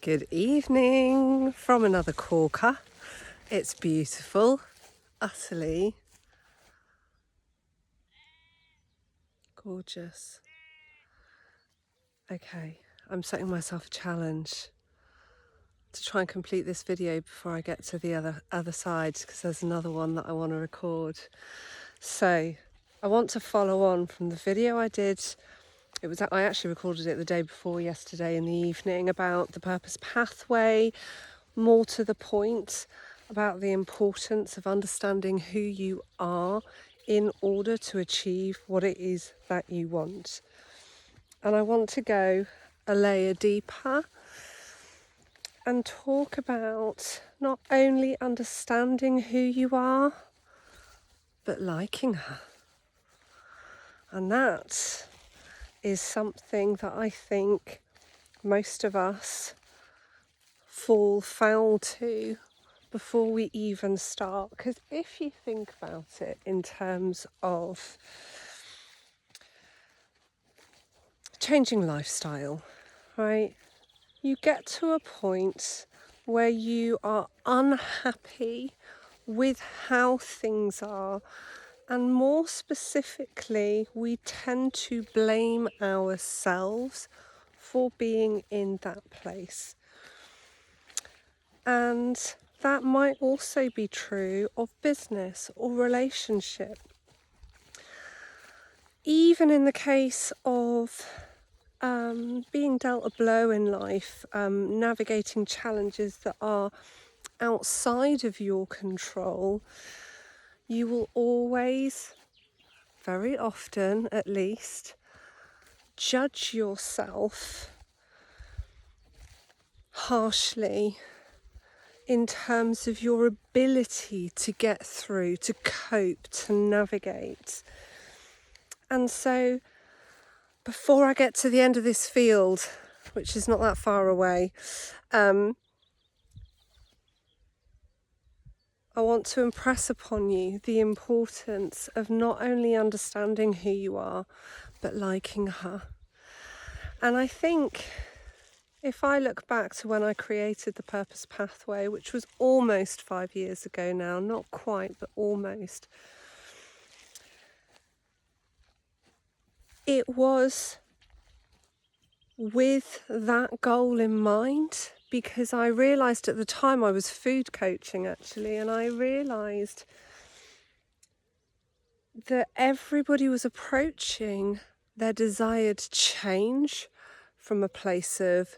Good evening from another corker. It's beautiful, utterly gorgeous. Okay, I'm setting myself a challenge to try and complete this video before I get to the other side, because there's another one that I want to record. So I want to follow on from the video I did. I actually recorded it the day before yesterday in the evening, about the purpose pathway, more to the point about the importance of understanding who you are in order to achieve what it is that you want. And I want to go a layer deeper and talk about not only understanding who you are, but liking her. And that is something that I think most of us fall foul to before we even start. Because if you think about it in terms of changing lifestyle, right? You get to a point where you are unhappy with how things are, and more specifically, we tend to blame ourselves for being in that place. And that might also be true of business or relationship. Even in the case of being dealt a blow in life, navigating challenges that are outside of your control, you will always, very often at least, judge yourself harshly in terms of your ability to get through, to cope, to navigate. And so before I get to the end of this field, which is not that far away, I want to impress upon you the importance of not only understanding who you are, but liking her. And I think if I look back to when I created the Purpose Pathway, which was almost 5 years ago now, not quite, but almost, it was with that goal in mind, because I realised at the time, I was food coaching actually, and I realised that everybody was approaching their desired change from a place of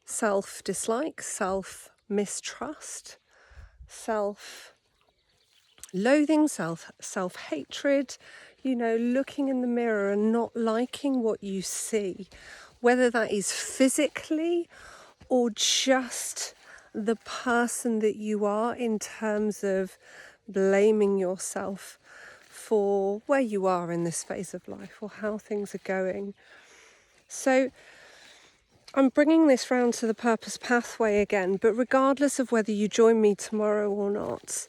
self-dislike, self-mistrust, self-loathing, self-hatred, looking in the mirror and not liking what you see, whether that is physically or just the person that you are, in terms of blaming yourself for where you are in this phase of life or how things are going. So I'm bringing this round to the Purpose Pathway again, but regardless of whether you join me tomorrow or not,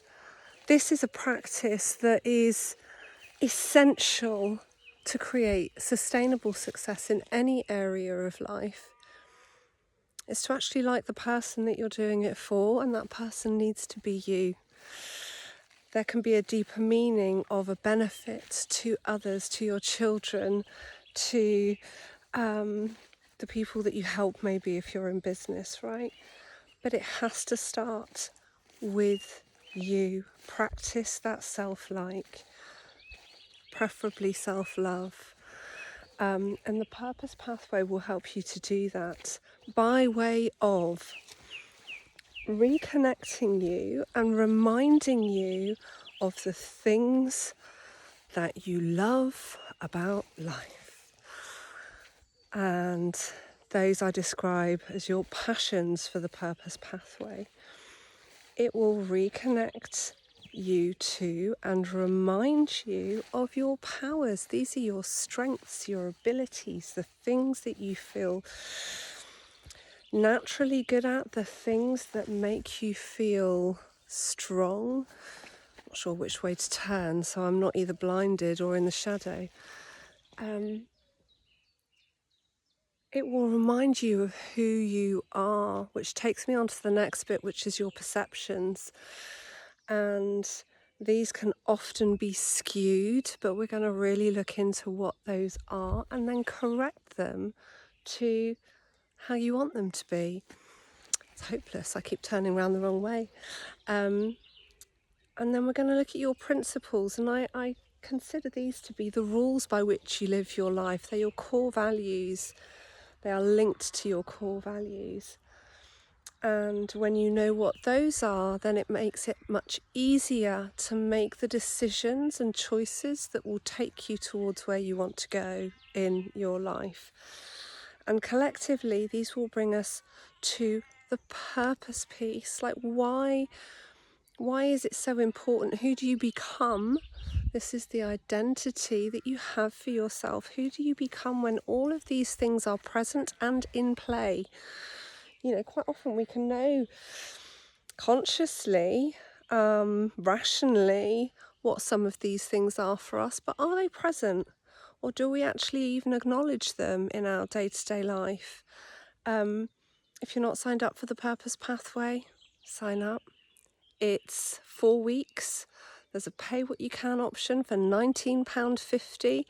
this is a practice that is essential to create sustainable success in any area of life. It's to actually like the person that you're doing it for, and that person needs to be you. There can be a deeper meaning of a benefit to others, to your children, to the people that you help, maybe if you're in business, right? But it has to start with you. Practice that self-like, preferably self-love. And the Purpose Pathway will help you to do that by way of reconnecting you and reminding you of the things that you love about life. And those I describe as your passions for the Purpose Pathway. It will reconnect you to and remind you of your powers. These are your strengths, your abilities, the things that you feel naturally good at, the things that make you feel strong. Not sure which way to turn, so I'm not either blinded or in the shadow. it will remind you of who you are, which takes me on to the next bit, which is your perceptions. And these can often be skewed, but we're going to really look into what those are and then correct them to how you want them to be. It's hopeless. I keep turning around the wrong way. And then we're going to look at your principles. And I consider these to be the rules by which you live your life. They're your core values. They are linked to your core values. And when you know what those are, then it makes it much easier to make the decisions and choices that will take you towards where you want to go in your life. And collectively, these will bring us to the purpose piece. Like, why is it so important? Who do you become? This is the identity that you have for yourself. Who do you become when all of these things are present and in play? You know, quite often we can know consciously, rationally, what some of these things are for us, but are they present? Or do we actually even acknowledge them in our day-to-day life? If you're not signed up for the Purpose Pathway, sign up. It's 4 weeks. There's a pay what you can option for £19.50,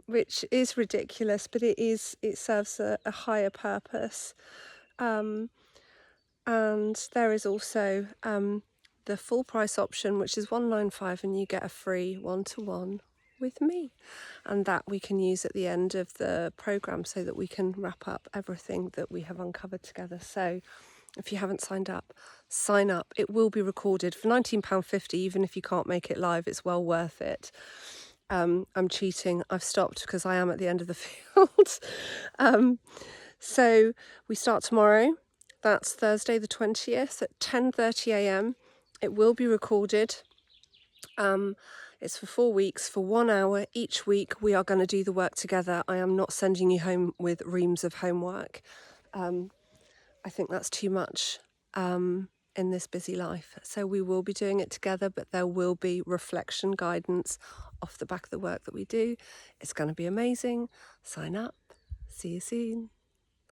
which is ridiculous, but it serves a higher purpose. And there is also the full price option, which is £195, and you get a free one-to-one with me, and that we can use at the end of the program so that we can wrap up everything that we have uncovered together. So if you haven't signed up, sign up. It will be recorded for £19.50. Even if you can't make it live, it's well worth it. I'm cheating. I've stopped because I am at the end of the field. So we start tomorrow. That's Thursday the 20th at 10:30 a.m. It will be recorded. It's for 4 weeks, for 1 hour each week. We are going to do the work together. I am not sending you home with reams of homework. I think that's too much in this busy life. So we will be doing it together, but there will be reflection guidance off the back of the work that we do. It's going to be amazing. Sign up. See you soon.